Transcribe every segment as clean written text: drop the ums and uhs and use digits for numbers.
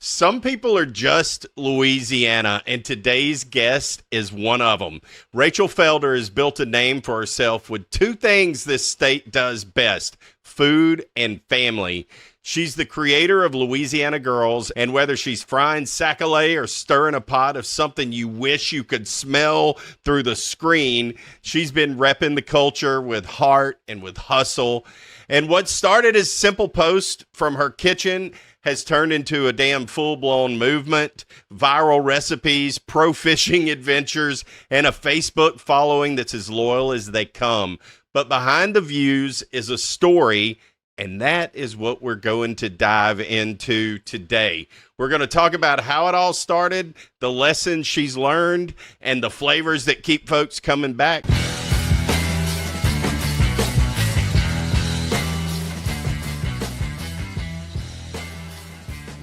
Some people are just Louisiana, and today's guest is one of them. Rachel Felder has built a name for herself with two things this state does best: food and family. She's the creator of Louisiana Girls, and whether she's frying sac-a-lait or stirring a pot of something you wish you could smell through the screen, she's been repping the culture with heart and with hustle. And what started as simple posts from her kitchen has turned into a damn full-blown movement, viral recipes, pro-fishing adventures, and a Facebook following that's as loyal as they come. But behind the views is a story, and that is what we're going to dive into today. We're going to talk about how it all started, the lessons she's learned, and the flavors that keep folks coming back.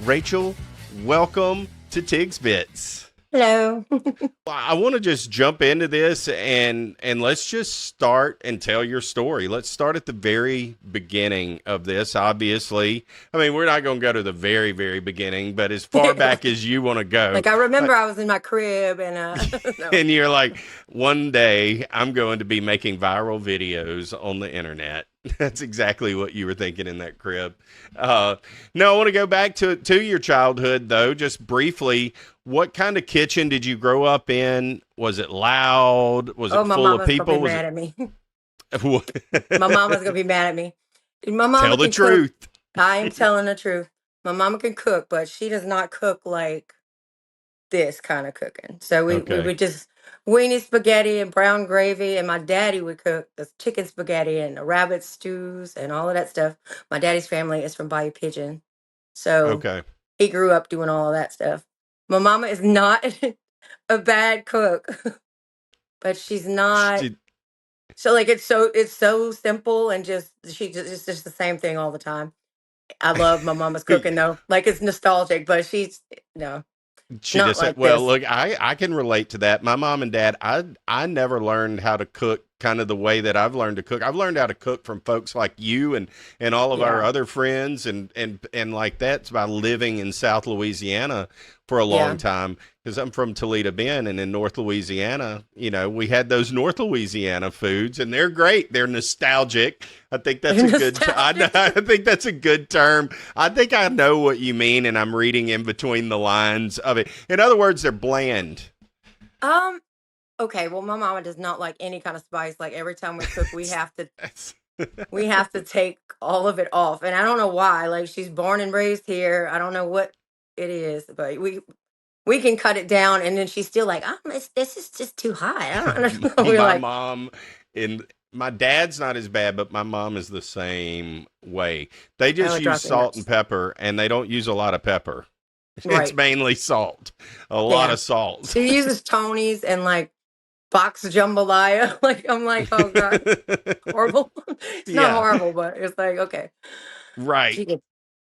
Rachel, welcome to Tigs Bits. Hello. I want to just jump into this and let's just start and tell your story. Let's start at the very beginning of this. Obviously, I mean, we're not going to go to the very, very beginning, but as far back as you want to go. Like, I remember I was in my crib and no. And you're like, one day I'm going to be making viral videos on the internet. That's exactly what you were thinking in that crib. No, I want to go back to your childhood, though, just briefly. What kind of kitchen did you grow up in? Was it loud? Was it full of people? My mama's going to be mad at me. My mama's going to be mad at me. My mama Tell the can truth. Cook. I am telling the truth. My mama can cook, but she does not cook like this kind of cooking. So we would just weenie spaghetti and brown gravy, and my daddy would cook the chicken spaghetti and the rabbit stews and all of that stuff. My daddy's family is from Bayou Pigeon, so he grew up doing all of that stuff. My mama is not a bad cook, but she's not. So like it's so simple and it's just the same thing all the time. I love my mama's cooking though. Like, it's nostalgic, but she's no. She Not just like well, this. look, I can relate to that. My mom and dad, I never learned how to cook kind of the way that I've learned to cook. I've learned how to cook from folks like you and all of our other friends and like that's by living in South Louisiana for a long time, because I'm from Toledo Bend, and in North Louisiana, you know, we had those North Louisiana foods, and they're great. They're nostalgic. I think that's a good. I think that's a good term. I think I know what you mean, and I'm reading in between the lines of it. In other words, they're bland. Okay. Well, my mama does not like any kind of spice. Like, every time we cook, we have to take all of it off, and I don't know why. Like, she's born and raised here. I don't know what it is, but we can cut it down, and then she's still like, this is just too high. I don't know. My mom and my dad's not as bad, but my mom is the same way. They just use salt and pepper, and they don't use a lot of pepper. Right. It's mainly salt, a lot of salt. She uses Tony's and like box jambalaya. Like, I'm like, oh God, horrible. It's not horrible, but it's like, okay. Right. She gets,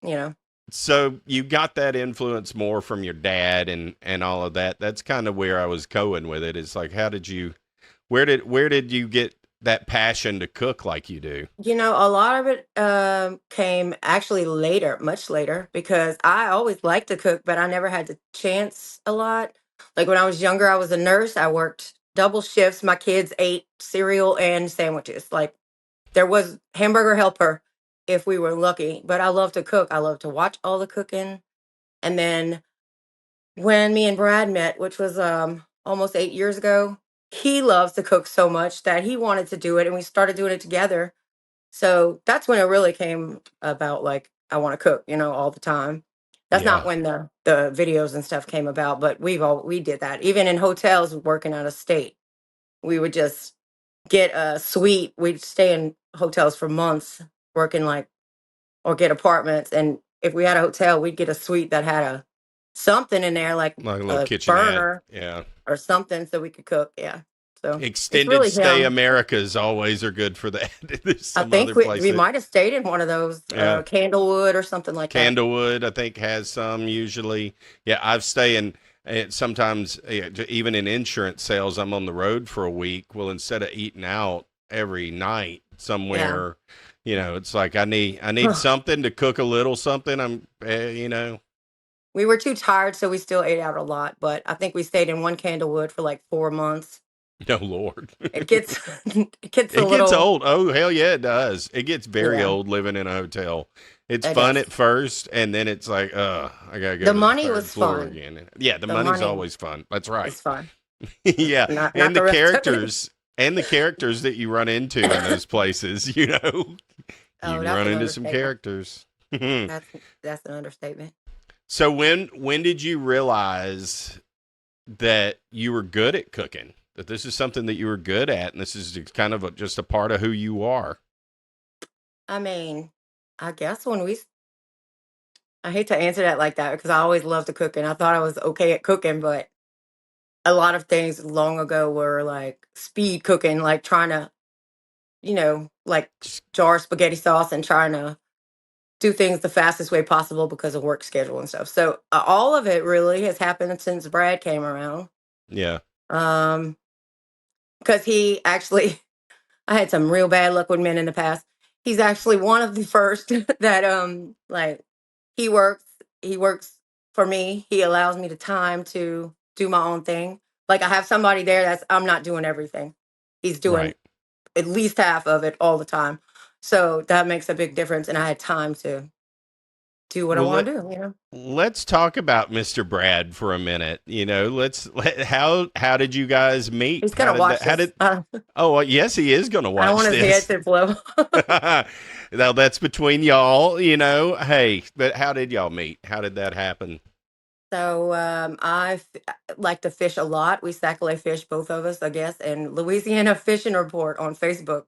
you know. So you got that influence more from your dad and all of that. That's kind of where I was going with it. It's like, where did you get that passion to cook like you do? You know, a lot of it came actually later, much later, because I always liked to cook, but I never had the chance a lot. Like, when I was younger, I was a nurse. I worked double shifts. My kids ate cereal and sandwiches. Like, there was hamburger helper if we were lucky, but I love to cook. I love to watch all the cooking. And then when me and Brad met, which was almost 8 years ago, he loves to cook so much that he wanted to do it, and we started doing it together. So that's when it really came about. Like, I want to cook, all the time. That's not when the videos and stuff came about, but we did that. Even in hotels, working out of state, we would just get a suite. We'd stay in hotels for months, working or get apartments. And if we had a hotel, we'd get a suite that had something in there, like a little kitchen burner, or something, so we could cook. So extended really stay Americas always are good for that. I think we might have stayed in one of those, Candlewood or something like that. Candlewood, I think, has some usually. Yeah, I've stayed in sometimes even in insurance sales. I'm on the road for a week. Well, instead of eating out every night somewhere, it's like I need something to cook a little something. We were too tired, so we still ate out a lot. But I think we stayed in one Candlewood for like 4 months. No, Lord. It gets it gets a It gets little, old. Oh, hell yeah, it does. It gets very yeah, old living in a hotel. It's it fun does. at first, and then it's like, I gotta go The to the money third was floor fun. again. Yeah, the The money's money always fun. That's right. is fun. Yeah, Not and the rest of it. the characters that you run into in those places, you Oh, can that's run an into some understatement. characters. That's an understatement. So when did you realize that you were good at cooking? That this is something that you were good at, and this is kind of just a part of who you are. I mean, I guess I hate to answer that like that because I always loved to cook and I thought I was okay at cooking, but a lot of things long ago were like speed cooking, like trying to, like Just- jar spaghetti sauce and trying to do things the fastest way possible because of work schedule and stuff. So all of it really has happened since Brad came around. Yeah. Um, because he actually, I had some real bad luck with men in the past. He's actually one of the first that like he works for me. He allows me the time to do my own thing. Like I have somebody there that's I'm not doing everything. He's doing Right. at least half of it all the time. So that makes a big difference and I had time to do what I Well, want to do. let's talk about Mr. Brad for a minute. How did you guys meet? He's gonna watch How this. did Oh, well, yes, he is going to I don't watch want his head this. to blow. Now that's between y'all. Hey, but how did y'all meet? How did that happen? So like to fish a lot. We sac-a-lay fish, both of us, I guess. And Louisiana Fishing Report on Facebook,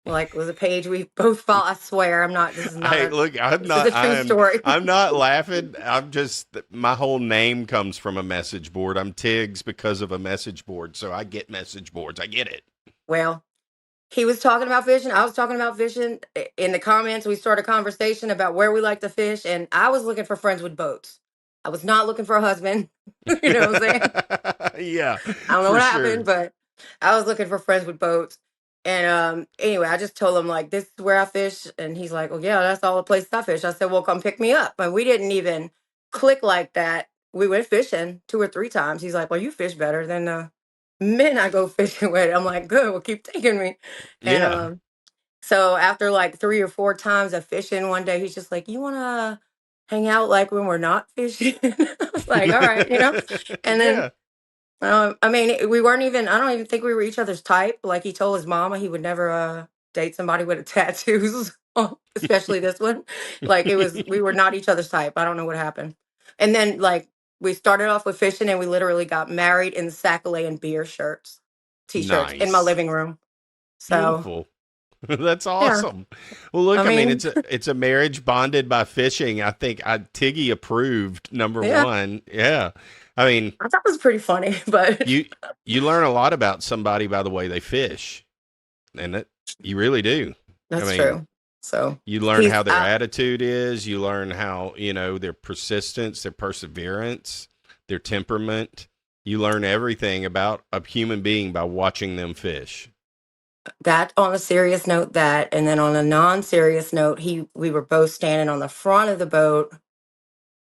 like, was a page we both follow. I swear, I'm not. This is not Hey, a. look, This is a true story. I'm not laughing. I'm just my whole name comes from a message board. I'm Tigs because of a message board, so I get message boards. I get it. Well, he was talking about fishing. I was talking about fishing. In the comments, we started a conversation about where we like to fish, and I was looking for friends with boats. I was not looking for a husband. You know what I'm saying? Yeah, I don't know for what happened, sure. but I was looking for friends with boats. And anyway, I just told him like this is where I fish, and he's like, "Well, yeah, that's all the places I fish." I said, "Well, come pick me up." And we didn't even click like that. We went fishing 2 or 3 times. He's like, "Well, you fish better than the men I go fishing with." I'm like, "Good, well, keep taking me." And Yeah. so after like 3 or 4 times of fishing, one day he's just like, "You want to hang out like when we're not fishing?" I was like, "All right." And then Yeah. I mean, we weren't even, I don't even think we were each other's type. Like he told his mama he would never date somebody with a tattoos, especially this one. Like we were not each other's type. I don't know what happened. And then like we started off with fishing and we literally got married in sac and beer shirts, t-shirts in my Nice. living room. So Beautiful. That's yeah, awesome. Well, I look, I mean, mean, it's a marriage bonded by fishing. I think Tiggy approved number yeah, one. Yeah. I mean, I thought it was pretty funny, but you you learn a lot about somebody by the way they fish, and that you really do. I that's mean, true. So you learn he's how their attitude is. You learn how their persistence, their perseverance, their temperament. You learn everything about a human being by watching them fish. that on a serious note that, and then on a non-serious note, we were both standing on the front of the boat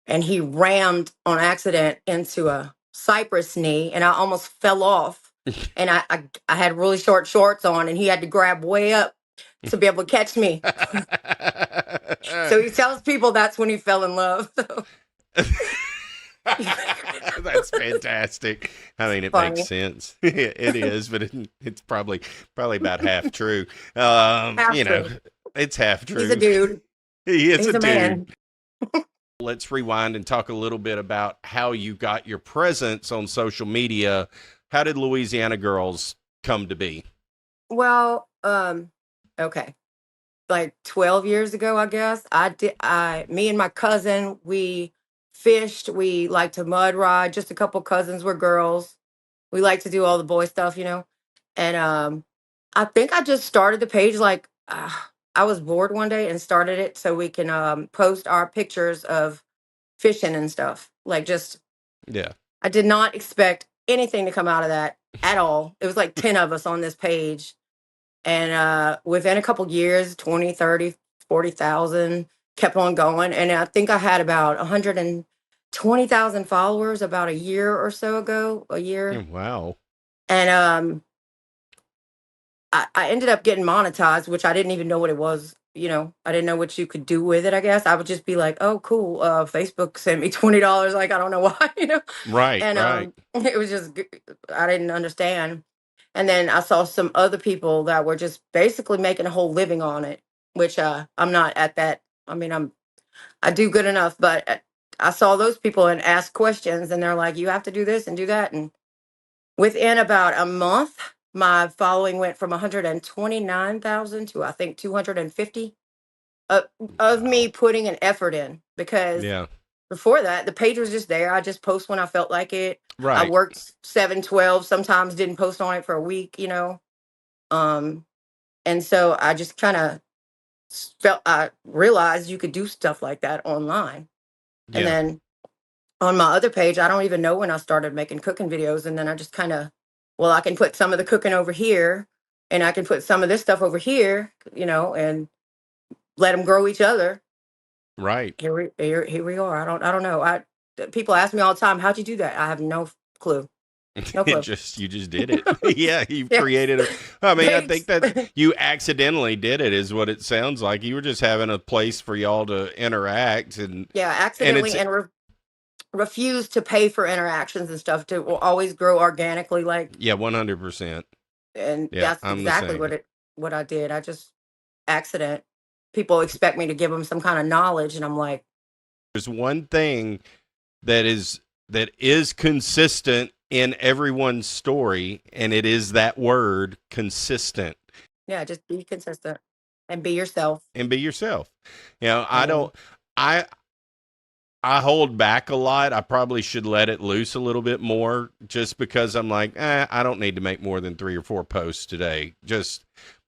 and he rammed on accident into a cypress knee and I almost fell off. And I had really short shorts on and he had to grab way up to be able to catch me. So he tells people that's when he fell in love. So That's fantastic. I mean, it makes funny. sense. It is, but it's probably about half true. Half true. It's half He's a true. dude. He is a He's a dude. man. Let's rewind and talk a little bit about how you got your presence on social media. How did Louisiana Girls come to be? Well, okay. Like 12 years ago, I guess. Me and my cousin, we fished, we liked to mud ride. Just a couple cousins were girls. We like to do all the boy stuff. And I think I just started the page like I was bored one day and started it so we can post our pictures of fishing and stuff. Like just Yeah. I did not expect anything to come out of that at all. It was like 10 of us on this page and within a couple years 20, 30, 40,000 kept on going and I think I had about 20,000 followers about a year or so ago, a year. Wow. And I ended up getting monetized, which I didn't even know what it was. I didn't know what you could do with it, I guess. I would just be like, oh, cool. Facebook sent me $20. Like, I don't know why. Right, And right. it was just, I didn't understand. And then I saw some other people that were just basically making a whole living on it, which I'm not at that. I mean, I do good enough, but I saw those people and asked questions, and they're like, you have to do this and do that. And within about a month, my following went from 129,000 to I think 250 of me Wow. putting an effort in, because Yeah. before that, the page was just there. I just post when I felt like it. I Right. worked 7-12, sometimes didn't post on it for a week. Um, and so I just kind of I realized you could do stuff like that online. And Yeah. then on my other page, I don't even know when I started making cooking videos. And then I just kind of, well, I can put some of the cooking over here and I can put some of this stuff over here, and let them grow each other. Right. Here we are. I don't know. People ask me all the time, how'd you do that? I have no clue. No clue. You just did it. Yeah, you Yes. created I mean, I think Thanks. that you accidentally did it is what it sounds like. You were just having a place for y'all to interact Yeah, and it's accidentally, and refuse to pay for interactions and stuff to will always grow organically, like. yeah, 100%. And Yeah, that's I'm the exactly same. what I did. I just accident. People expect me to give them some kind of knowledge, and I'm like, There's one thing that is consistent in everyone's story and it is that word consistent. yeah, just be consistent and be yourself. And be yourself. I And don't I I hold back a lot. I probably should let it loose a little bit more just because I'm like, I don't need to make more than 3 or 4 posts today. Just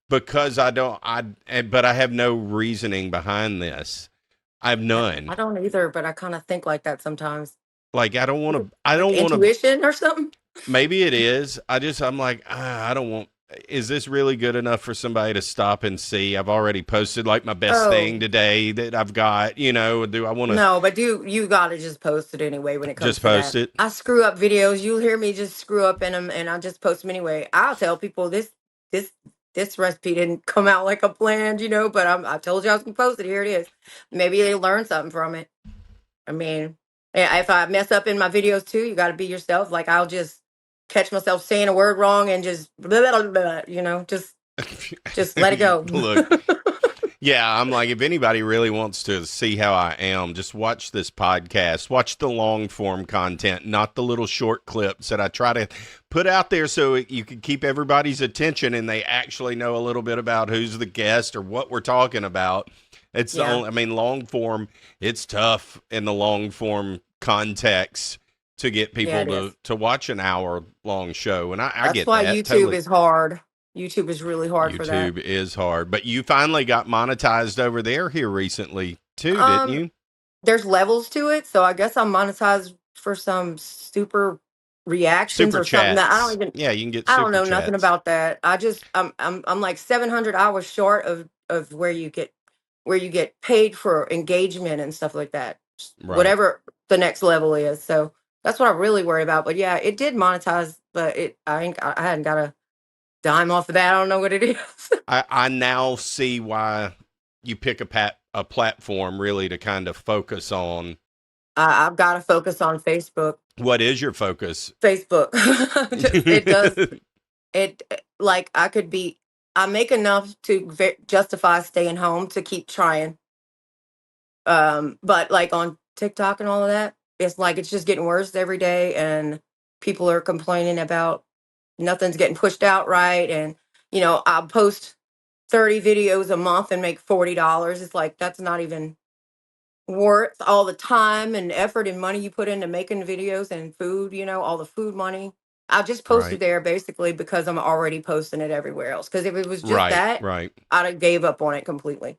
because but I have no reasoning behind this. I have I none. don't either, but I kind of think like that sometimes. Like Is it I like don't want to, intuition or something? maybe it is. I'm like, I don't want, is this really good enough for somebody to stop and see? I've already posted like my best thing Oh, today that I've got, do I want to no, but you gotta just post it anyway when it comes just to post that. it? I screw up videos. You'll hear me just screw up in them, and I just post them anyway. I'll tell people this this recipe didn't come out like I planned, but I told you I was gonna post it. Here it is. Maybe they learn something from it. I mean, yeah, if I mess up in my videos too, you got to be yourself. Like, I'll just catch myself saying a word wrong and just blah, blah, blah, blah, just let it go. Look, yeah, I'm like, if anybody really wants to see how I am, just watch this podcast. Watch the long form content, not the little short clips that I try to put out there so you can keep everybody's attention and they actually know a little bit about who's the guest or what we're talking about. It's the Yeah, only, I mean, long form, it's tough in the long form context to get yeah, people it is. to watch an hour long show. And I That's get why that YouTube totally. is hard. YouTube is really hard for that. YouTube is hard, but you finally got monetized over there here recently too, didn't Um, you? there's levels to it, so I guess I'm monetized for some super reactions Super or something that chats. Yeah, you can get I don't super know nothing chats. about that. I'm like 700 hours short of where you get paid for engagement and stuff like that. Right. Whatever the next level is. So that's what I really worry about. But yeah, it did monetize, but I hadn't got a dime off of that. I don't know what it is. I now see why you pick a platform really to kind of focus on. I've got to focus on Facebook. What is your focus? Facebook. Just it does it like I make enough to justify staying home to keep trying. But like on TikTok and all of that, it's like it's just getting worse every day, and people are complaining about nothing's getting pushed out right. And I'll post 30 videos a month and make $40. It's like that's not even worth all the time and effort and money you put into making videos and food, all the food money. I just posted Right. there basically because I'm already posting it everywhere else. Because if it was just Right. that, Right. I'd have gave up on it completely.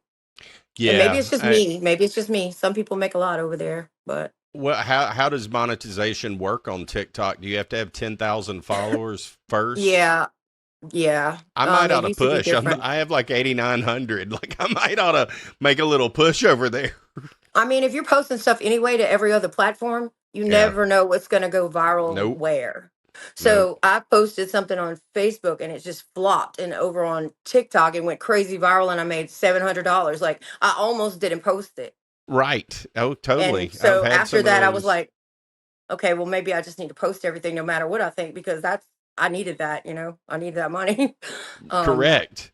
And maybe Yeah. it's just me. Maybe it's just me. Some people make a lot over there, but Well, how does monetization work on TikTok? Do you have to have 10,000 followers first? yeah, yeah. I might ought It to used to be push. different. I have like 8,900. Like I might ought to make a little push over there. I mean, if you're posting stuff anyway to every other platform, you Yeah. never know what's going to go viral Nope. where. Nope. So I posted something on Facebook and it just flopped, and over on TikTok it went crazy viral and I made $700. Like I almost didn't post it. Right. Oh, And totally. I've so had after some of that I was those. like, okay, well maybe I just need to post everything no matter what I think, because I needed that, I needed that money. um Correct.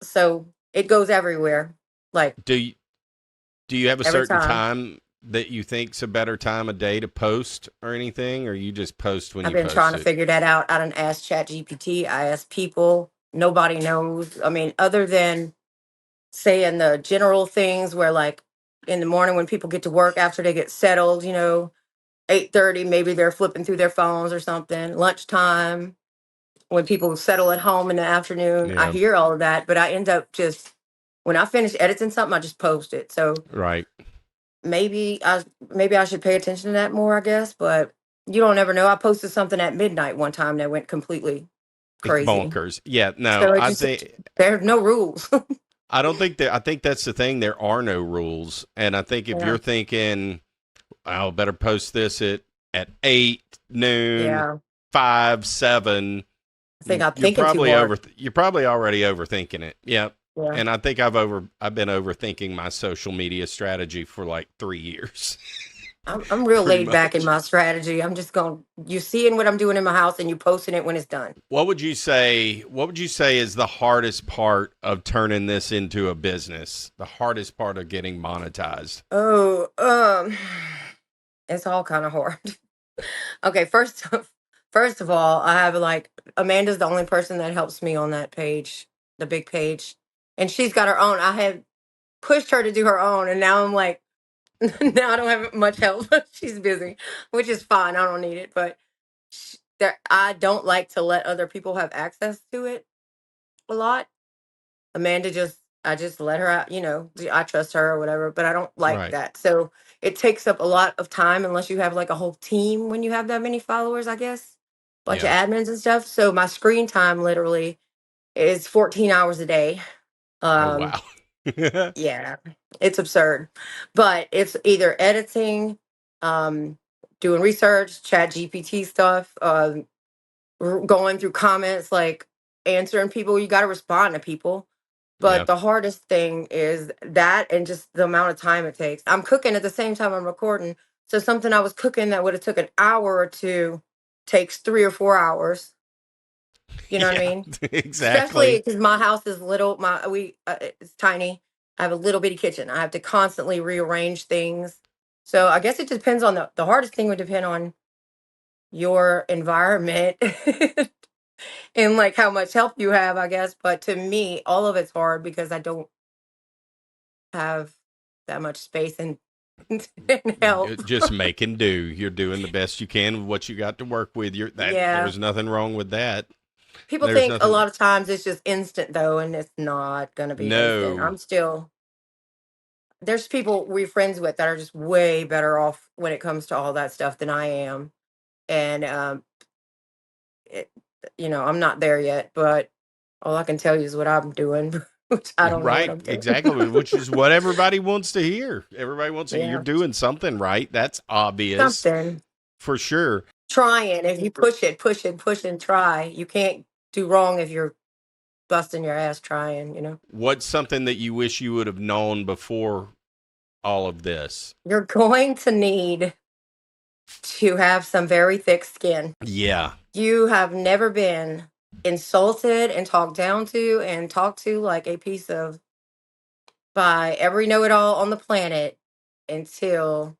so it goes everywhere. Like Do you, do you have a every certain time. time that you think's a better time of day to post or anything, or you just post when I've you been trying post to it? figure that out. I done asked Chat GPT. I asked people. Nobody knows. I mean, other than saying the general things where like in the morning when people get to work after they get settled, 8:30, maybe they're flipping through their phones or something. Lunchtime, when people settle at home in the afternoon, I Yeah. hear all of that, but I end up just when I finish editing something, I just post it. So Right. maybe I should pay attention to that more, I guess, but you don't ever know. I posted something at midnight one time that went completely crazy. Bonkers. Yeah. No, So it I just think there's no rules. I don't think that. I think that's the thing. There are no rules, and I think if Yeah. you're thinking, I'll better post this at 8, noon, Yeah. 5, 7. I think I'm You're thinking too probably hard. you're probably already overthinking it. Yep. Yeah. And I think I've been overthinking my social media strategy for like 3 years, I'm real pretty laid back in much. my strategy. I'm just going you seeing what I'm doing in my house and you posting it when it's done. What would you say is the hardest part of turning this into a business? The hardest part of getting monetized? Oh, it's all kind of hard. Okay, first of all, I have like Amanda's the only person that helps me on that page, the big page. And she's got her own. I had pushed her to do her own, and now I'm like, now I don't have much help. She's busy, which is fine. I don't need it, but I don't like to let other people have access to it a lot. Amanda I just let her out, I trust her or whatever, but I don't like Right. that. So it takes up a lot of time unless you have like a whole team when you have that many followers, I guess. Bunch of Yeah. admins and stuff. So my screen time literally is 14 hours a day. Oh Um, wow. yeah, it's absurd. But it's either editing, um, doing research, chat GPT stuff, going through comments, like answering people. You got to respond to people. Yeah. But the hardest thing is that and just the amount of time it takes. I'm cooking at the same time I'm recording. So something I was cooking that would have took an hour or two takes 3 or 4 hours. You know what I Yeah. mean? Especially Exactly. because my house is little. It's tiny. I have a little bitty kitchen. I have to constantly rearrange things. So I guess it depends on the hardest thing would depend on your environment and like how much help you have, I guess. But to me, all of it's hard because I don't have that much space and, and help. Just making do. You're doing the best you can with what you got to work with. Yeah. There's nothing wrong with that. People There's think a nothing. lot of times it's just instant though, and it's not going to be instant. No. There's people we're friends with that are just way better off when it comes to all that stuff than I am. And, it, I'm not there yet, but all I can tell you is what I'm doing, which I don't know what Right. I'm doing. Exactly. Which is what everybody wants to hear. Everybody wants to. You're Yeah. doing something right. That's obvious Something. for sure. Trying. If you push it, push it, push and try, you can't do wrong if you're busting your ass trying. What's something that you wish you would have known before all of this? You're going to need to have some very thick skin. Yeah. You have never been insulted and talked down to and talked to like a piece of by every know-it-all on the planet until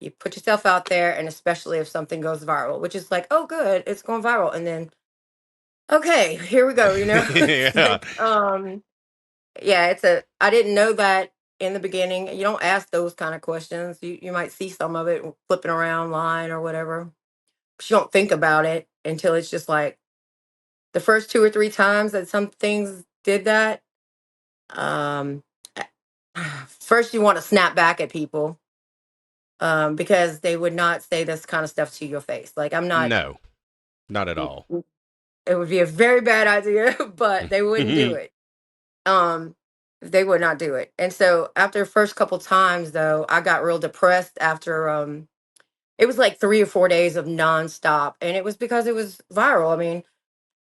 you put yourself out there, and especially if something goes viral, which is like, oh good, it's going viral, and then okay, here we go. It's Yeah. like, yeah, I didn't know that in the beginning. You don't ask those kind of questions. You might see some of it flipping around line or whatever. But you don't think about it until it's just like the first 2 or 3 times that some things did that. Um, First you want to snap back at people, because they would not say this kind of stuff to your face. Like I'm not. No, not at all. It would be a very bad idea, but they wouldn't do it. Um, They would not do it. And so after the first couple times though, I got real depressed after it was like 3 or 4 days of nonstop. And it was because it was viral. I mean,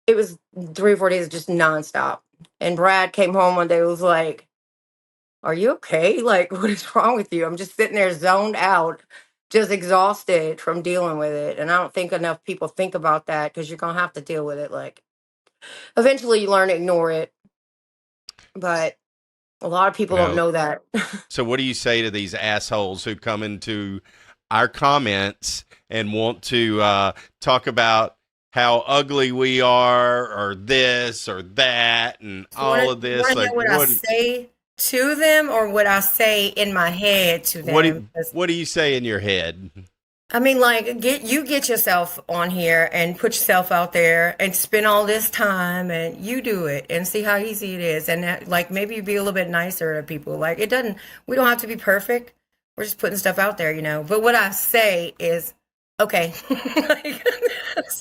it was 3 or 4 days of just nonstop. And Brad came home one day and was like, "Are you okay? Like, what is wrong with you?" I'm just sitting there zoned out, just exhausted from dealing with it. And I don't think enough people think about that because you're gonna have to deal with it. Like eventually you learn to ignore it. But a lot of people don't Well, know that. so what do you say to these assholes who come into our comments and want to talk about how ugly we are, or this or that, and all of You want this? to know Like, what I say to them or what I say in my head to them? what do you say in your head? I mean, like, get yourself on here and put yourself out there and spend all this time and you do it and see how easy it is. And that, like, maybe be a little bit nicer to people. Like, we don't have to be perfect. We're just putting stuff out there, you know. But what I say is, okay. Like,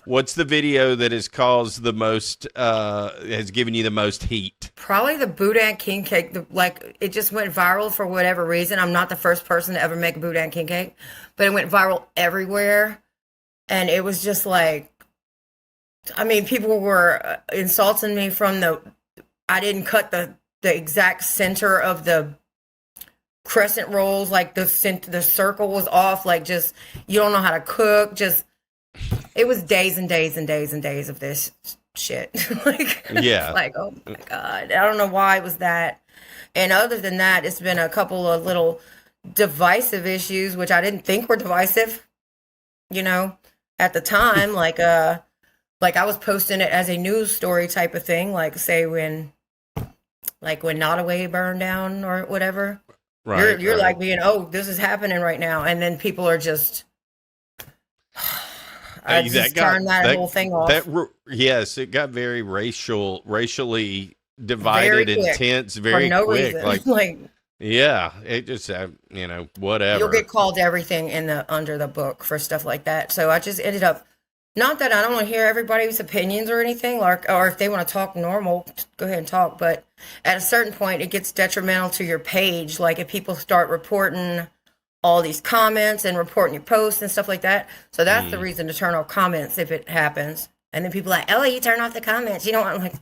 What's the video that has caused the most, has given you the most heat? probably the Boudin king cake. Like, it just went viral for whatever reason. I'm not the first person to ever make a Boudin king cake, but it went viral everywhere. And it was just like, I mean, people were insulting me from I didn't cut the exact center of the crescent rolls, like the circle was off, like just, you don't know how to cook. Just, it was days and days and days and days of this shit. Like, Yeah. it's like, oh my God. I don't know why it was that. And other than that, it's been a couple of little divisive issues, which I didn't think were divisive, you know, at the time. Like I was posting it as a news story type of thing, like say when Nottoway burned down or whatever. Right. You're right. like being, oh, this is happening right now, and then people are just, I Hey, just turned that whole thing off. Yes, it got very racially Very divided, quick, intense, for very no quick. reason. Like, Like, yeah, it just, whatever. you'll get called everything in the under the book for stuff like that. So I just ended up, not that I don't want to hear everybody's opinions or anything, or if they want to talk normal, go ahead and talk. But at a certain point, it gets detrimental to your page. Like if people start reporting all these comments and reporting your posts and stuff like that. So that's the reason to turn off comments if it happens. And then people are like, oh, you turn off the comments. You know what? I'm like,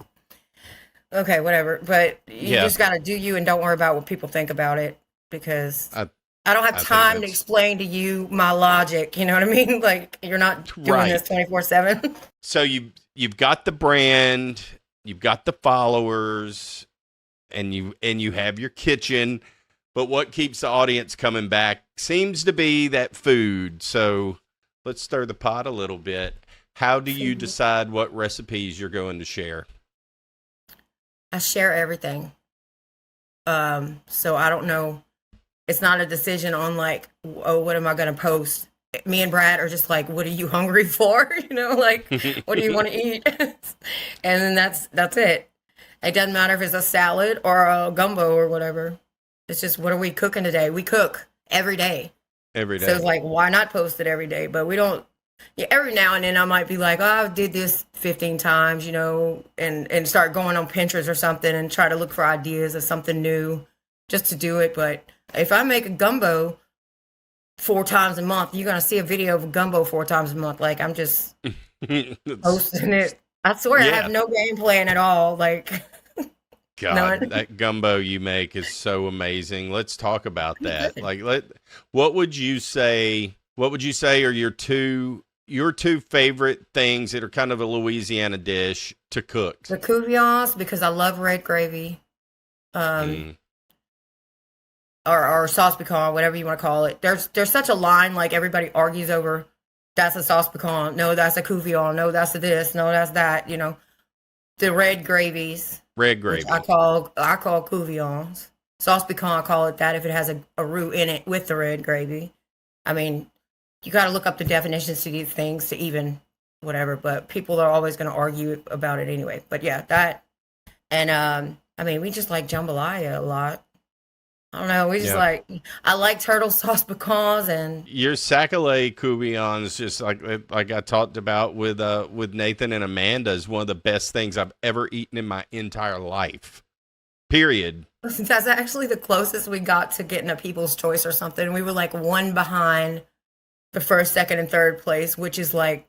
okay, whatever. But you Yeah. just got to do you and don't worry about what people think about it, because I don't I have think time to that's- explain to you my logic. You know what I mean? Like, you're not doing Right. this 24/7. So you've got the brand, you've got the followers, and you have your kitchen, but what keeps the audience coming back seems to be that food. So let's stir the pot a little bit. How do you decide what recipes you're going to share? I share everything. So I don't know. It's not a decision on like, oh, what am I going to post? Me and Brad are just like, what are you hungry for? You know, like, what do you want to eat? And then that's it. It doesn't matter if it's a salad or a gumbo or whatever. It's just, what are we cooking today? We cook every day. Every day. So it's like, why not post it every day? But we don't. Yeah, every now and then I might be like, oh, I did this 15 times, you know, and start going on Pinterest or something and try to look for ideas of something new just to do it. But if I make a gumbo 4 times a month, you're going to see a video of a gumbo 4 times a month. Like, I'm just posting it. I swear I have no game plan at all. Like, God, none. that gumbo you make is so amazing. Let's talk about that. Like, what would you say? What would you say are your two favorite things that are kind of a Louisiana dish to cook? The couvions, because I love red gravy. Or sauce pecan, whatever you want to call it. There's such a line, like everybody argues over, that's a sauce pecan, no, that's a couvion, no, that's a this, no, that's that, you know. The red gravies. Red gravy. I call couvions. Sauce pecan, I call it that if it has a root in it with the red gravy. I mean, you got to look up the definitions to these things to even whatever, but people are always going to argue about it anyway. But yeah, that. And I mean, we just like jambalaya a lot. I don't know. We just I like turtle sauce pecans and your sac-a-lait couvions, just like I talked about with Nathan and Amanda, is one of the best things I've ever eaten in my entire life. period. That's actually the closest we got to getting a People's Choice or something. We were like one behind the first, second, and third place, which is like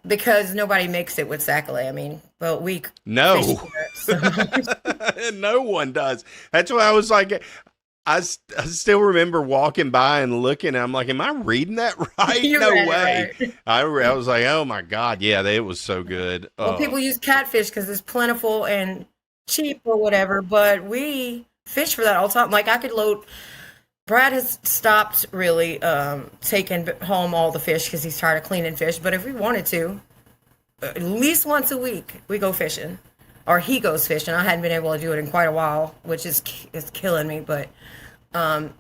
because nobody makes it with Sac-A-Lait. I mean, but we No, fish so. no one does. That's why I was like, I still remember walking by and looking, and I'm like, am I reading that right? You No read it way. right. I was like, oh my God. Yeah, it was so good. Well, people use catfish because it's plentiful and cheap or whatever, but we fish for that all the time. Like I could load. Brad has stopped really taking home all the fish because he's tired of cleaning fish. But if we wanted to, at least once a week, we go fishing, or he goes fishing. I hadn't been able to do it in quite a while, which is killing me. But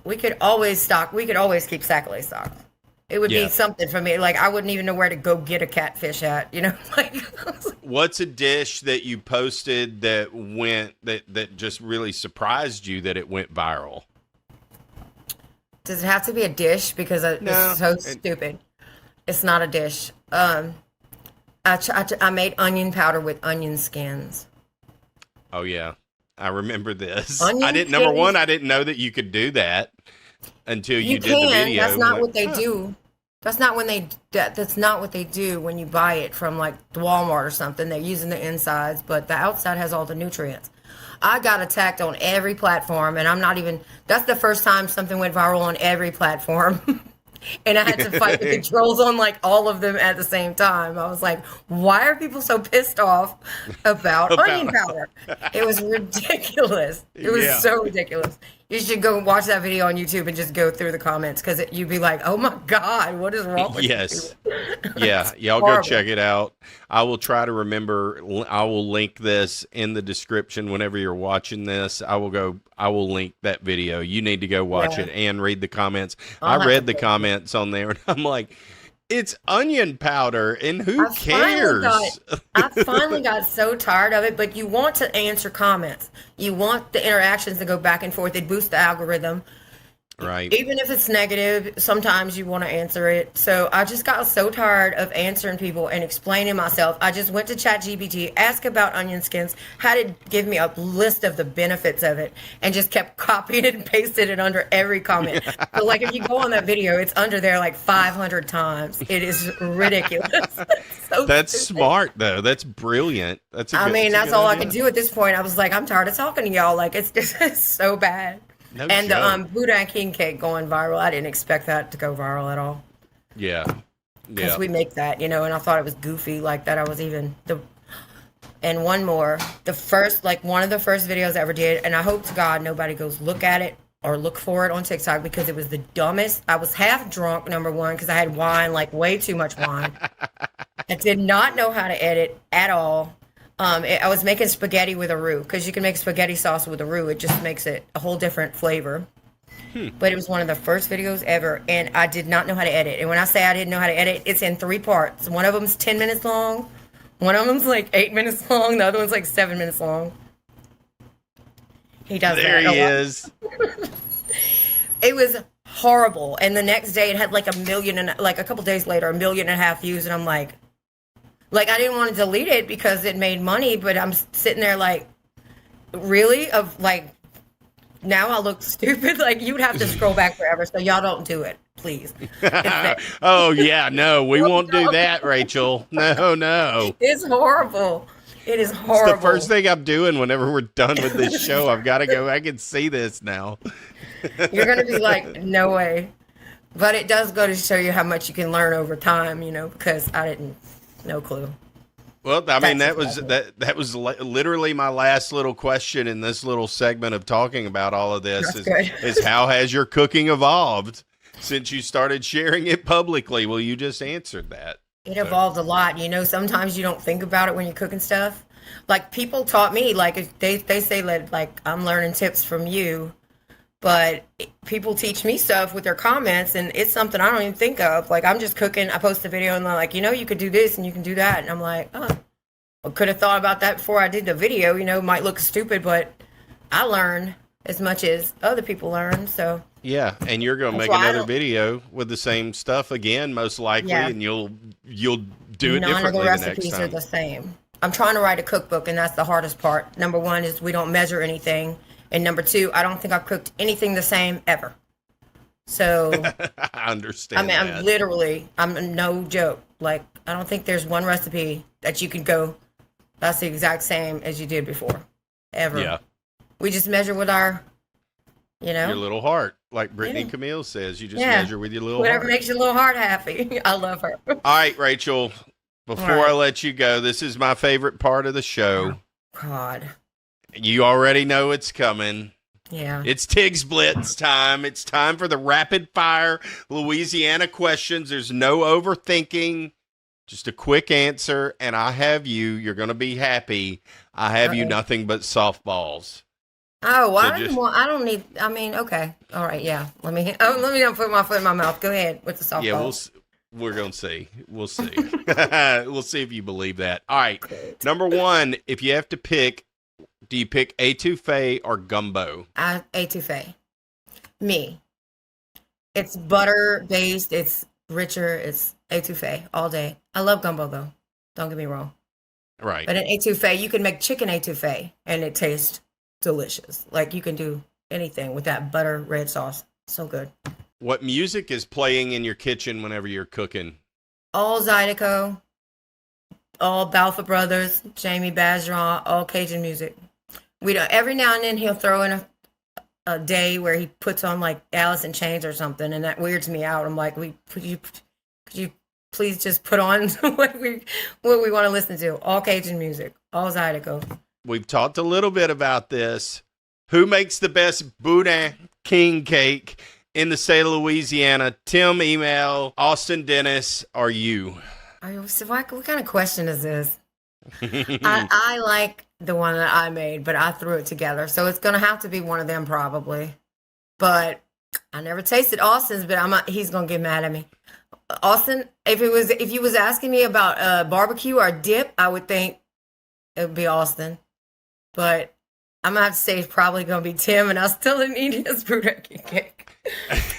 we could always stock. We could always keep Sac-A-Lait stocked. It would be something for me. Like I wouldn't even know where to go get a catfish at. You know, like. What's a dish that you posted that just really surprised you that it went viral? Does it have to be a dish? Because it's so stupid. It's not a dish. I made onion powder with onion skins. Oh yeah, I remember this. Onion I didn't. Number one, I didn't know that you could do that until you did the video. That's not what they do. That's not that's not what they do when you buy it from like Walmart or something. They're using the insides, but the outside has all the nutrients. I got attacked on every platform, and I'm not even. That's the first time something went viral on every platform. And I had to fight the trolls on like all of them at the same time. I was like, why are people so pissed off about onion powder? It was ridiculous. It was so ridiculous. You should go watch that video on YouTube and just go through the comments because you'd be like, oh my God, what is wrong with you? Yeah, y'all go check it out. I will try to remember. I will link this in the description whenever you're watching this. I will link that video. You need to go watch it and read the comments. I read the comments on there and I'm like, it's onion powder and who cares? I finally got so tired of it, but you want to answer comments. You want the interactions to go back and forth. It boosts the algorithm. Right. Even if it's negative, sometimes you want to answer it. So I just got so tired of answering people and explaining myself. I just went to ChatGPT, asked about onion skins, had it give me a list of the benefits of it, and just kept copying it and pasting it under every comment. So like if you go on that video, it's under there like 500 times. It is ridiculous. That's smart though. That's brilliant. That's all I can do at this point. I was like, I'm tired of talking to y'all. Like it's just so bad. No and joke. The Boudin king cake going viral. I didn't expect that to go viral at all. Yeah. Because we make that, and I thought it was goofy like that. I was even and one more, one of the first videos I ever did, and I hope to God nobody goes look at it or look for it on TikTok because it was the dumbest. I was half drunk, number one, because I had wine, like way too much wine. I did not know how to edit at all. I was making spaghetti with a roux because you can make spaghetti sauce with a roux. It just makes it a whole different flavor. But it was one of the first videos ever, and I did not know how to edit. And when I say I didn't know how to edit, it's in 3 parts. One of them's 10 minutes long. One of them's like 8 minutes long. The other one's like 7 minutes long. He does there that. He is. It was horrible. And the next day it had like a couple days later, 1.5 million views. And I'm like I didn't want to delete it because it made money, but I'm sitting there like, really? Now I look stupid. Like you would have to scroll back forever. So y'all don't do it, please. Oh yeah, no, we won't do that, Rachel. No. It's horrible. It is horrible. It's the first thing I'm doing whenever we're done with this show. I've got to go back and see this now. You're going to be like, no way. But it does go to show you how much you can learn over time, because no clue. Well, I mean, that was literally my last little question in this little segment of talking about all of this is how has your cooking evolved since you started sharing it publicly? Well, you just answered that. It evolved a lot. Sometimes you don't think about it when you're cooking stuff. Like people taught me, like if they say like I'm learning tips from you, but people teach me stuff with their comments and it's something I don't even think of. Like I'm just cooking, I post a video and they're like, you could do this and you can do that. And I'm like, oh, I could have thought about that before I did the video. It might look stupid, but I learn as much as other people learn. So yeah, and you're going to make another video with the same stuff again, most likely, and you'll do it differently the next time. None of the recipes are the same. I'm trying to write a cookbook, and that's the hardest part. Number one is we don't measure anything, and number two, I don't think I've cooked anything the same ever. So I understand. I'm no joke. Like, I don't think there's one recipe that you can go, that's the exact same as you did before, ever. Yeah. We just measure with our, your little heart, like Brittany Camille says. You just measure with your little whatever heart. makes your little heart happy. I love her. All right, Rachel. Before I let you go, this is my favorite part of the show. Oh, God. You already know it's coming. Yeah. It's Tigs Blitz time. It's time for the rapid fire Louisiana questions. There's no overthinking. Just a quick answer, and I have you. You're going to be happy. I have you nothing but softballs. Oh, well, I don't need. I mean, okay, all right, yeah. Let me not put my foot in my mouth. Go ahead with the softball. Yeah, we're gonna see. We'll see. We'll see if you believe that. All right. Number one, if you have to pick, do you pick etouffee or gumbo? Etouffee. Me. It's butter based. It's richer. It's etouffee all day. I love gumbo though. Don't get me wrong. Right. But an etouffee, you can make chicken etouffee, and it tastes delicious. Like, you can do anything with that butter red sauce. So good. What music is playing in your kitchen whenever you're cooking? All Zydeco, all Balfour Brothers, Jamie Bergeron, all Cajun music. We don't. Every now and then he'll throw in a day where he puts on like Alice in Chains or something, and that weirds me out. I'm like, could you please just put on what we want to listen to? All Cajun music, all Zydeco. We've talked a little bit about this. Who makes the best Boudin king cake in the state of Louisiana? Tim, email, Austin, Dennis, or you? So what kind of question is this? I like the one that I made, but I threw it together. So it's going to have to be one of them probably. But I never tasted Austin's, but he's going to get mad at me. Austin, if you was asking me about barbecue or dip, I would think it would be Austin. But I'm going to have to say it's probably going to be Tim, and I still didn't eat his Boudin cake.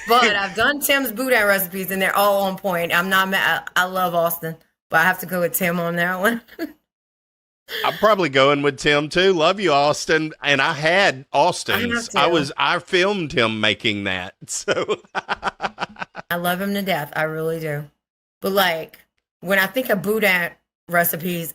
But I've done Tim's Boudin recipes, and they're all on point. I'm not mad. I love Austin, but I have to go with Tim on that one. I'm probably going with Tim too. Love you, Austin. And I had Austin's. I filmed him making that. So I love him to death. I really do. But like, when I think of Boudin recipes,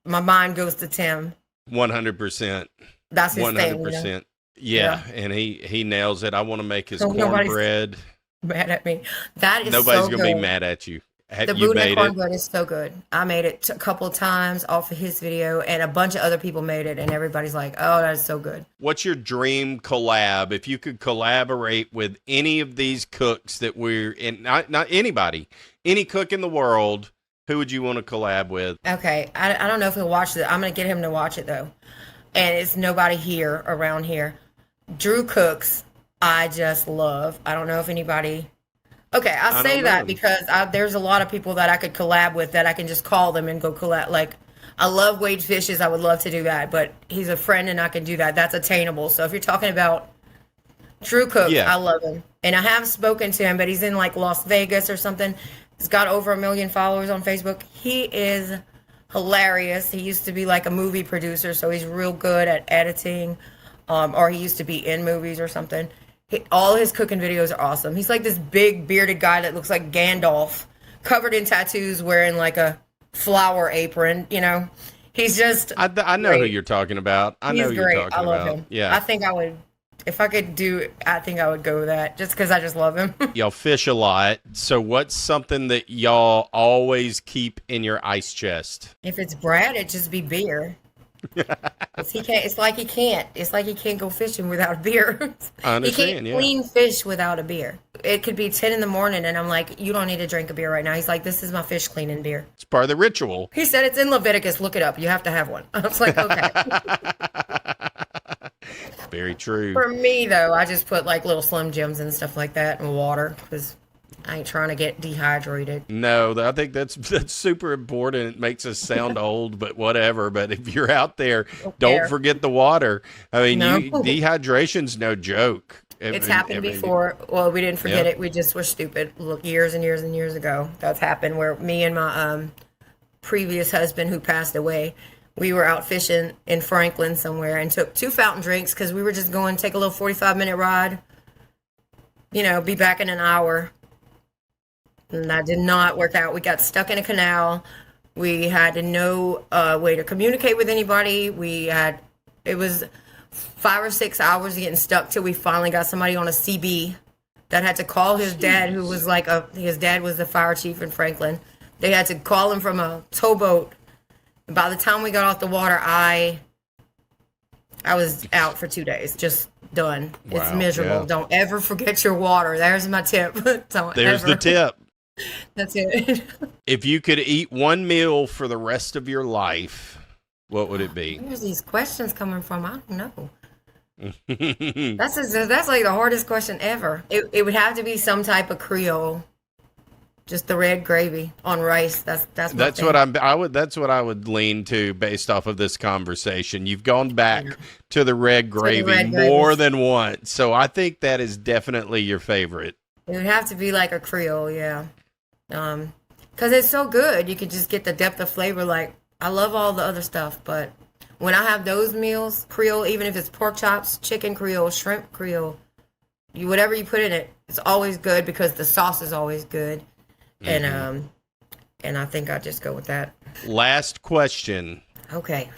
my mind goes to Tim. 100%. That's his 100%. thing. 100%. Yeah, and he nails it. I want to make his cornbread. Mad at me. That is nobody's so gonna be mad at you. The Boudin cornbread is so good. I made it a couple of times off of his video, and a bunch of other people made it, and everybody's like, "Oh, that is so good." What's your dream collab? If you could collaborate with any of these cooks that we're in, not anybody, any cook in the world, who would you want to collab with? Okay, I don't know if he'll watch it. I'm gonna get him to watch it though, and it's nobody here around here. Drew cooks. I just love. I don't know if anybody. Okay, I say that because there's a lot of people that I could collab with that I can just call them and go collab. Like, I love Wade Fishes. I would love to do that, but he's a friend and I can do that. That's attainable. So if you're talking about Drew Cook, I love him. And I have spoken to him, but he's in like Las Vegas or something. He's got over 1 million followers on Facebook. He is hilarious. He used to be like a movie producer, so he's real good at editing. Or he used to be in movies or something. All his cooking videos are awesome. He's like this big bearded guy that looks like Gandalf, covered in tattoos, wearing like a flower apron. You know, he's just. I know who you're talking about. I know who you're talking about. I love him. Yeah, I think I would. If I could do, I think I would go with that just because I just love him. Y'all fish a lot. So what's something that y'all always keep in your ice chest? If it's Brad, it'd just be beer. He can't. It's like he can't. It's like he can't go fishing without a beer. I understand. He can't clean fish without a beer. It could be 10 in the morning, and I'm like, "You don't need to drink a beer right now." He's like, "This is my fish cleaning beer." It's part of the ritual. He said it's in Leviticus. Look it up. You have to have one. I was like, "Okay." Very true. For me, though, I just put like little Slim Jims and stuff like that and water because I ain't trying to get dehydrated. No, I think that's super important. It makes us sound old, but whatever. But if you're out there, don't forget the water. I mean, dehydration's no joke. It's happened before. Well, we didn't forget it. We just were stupid. Look, years and years and years ago, that's happened where me and my previous husband who passed away. We were out fishing in Franklin somewhere and took 2 fountain drinks because we were just going to take a little 45-minute ride, be back in an hour. And that did not work out. We got stuck in a canal. We had no way to communicate with anybody. It was 5 or 6 hours getting stuck till we finally got somebody on a CB that had to call his dad, who was his dad was the fire chief in Franklin. They had to call him from a towboat. By the time we got off the water, I was out for 2 days, just done. Wow, it's miserable. yeah. Don't ever forget your water. There's my tip. There's the tip. That's it. If you could eat one meal for the rest of your life, what would it be? Where's these questions coming from? I don't know. That's like the hardest question ever. It would have to be some type of Creole, just the red gravy on rice. That's what I would lean to based off of this conversation. You've gone back to the red gravy more than once, so I think that is definitely your favorite. It would have to be like a Creole, yeah. Because it's so good. You could just get the depth of flavor. Like, I love all the other stuff, but when I have those meals, Creole, even if it's pork chops, chicken Creole, shrimp Creole, whatever you put in it, it's always good because the sauce is always good. Mm-hmm. And I think I'll just go with that. Last question. Okay.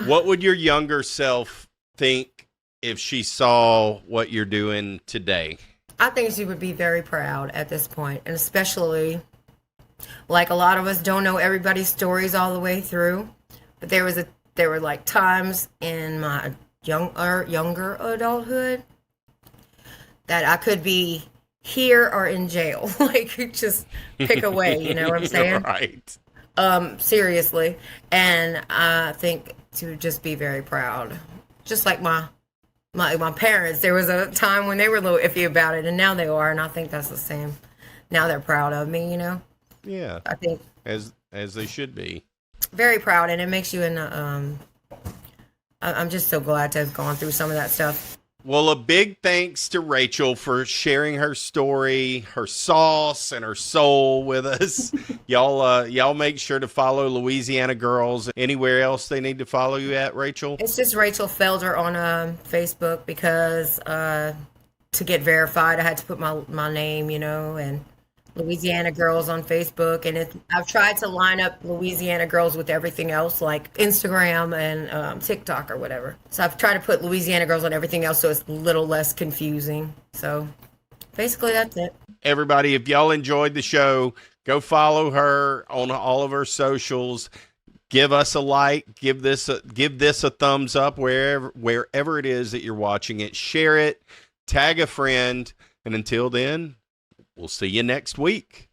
What would your younger self think if she saw what you're doing today? I think she would be very proud at this point, and especially, like, a lot of us don't know everybody's stories all the way through, but there were like times in my younger adulthood that I could be here or in jail. Like, just pick away, you know what I'm saying? Right. Seriously. And I think to just be very proud. Just like my parents, there was a time when they were a little iffy about it, and now they are, and I think that's the same. Now they're proud of me, Yeah. I think as they should be. Very proud, and it makes you I'm just so glad to have gone through some of that stuff. Well, a big thanks to Rachel for sharing her story, her sauce, and her soul with us. Y'all make sure to follow Louisiana Girls. Anywhere else they need to follow you at, Rachel? It's just Rachel Felder on Facebook because to get verified, I had to put my name, and Louisiana Girls on Facebook. And I've tried to line up Louisiana Girls with everything else, like Instagram and TikTok or whatever. So I've tried to put Louisiana Girls on everything else so it's a little less confusing. So basically that's it. Everybody, if y'all enjoyed the show, go follow her on all of her socials. Give us a like, give this a thumbs up wherever it is that you're watching it. Share it, tag a friend, and until then, we'll see you next week.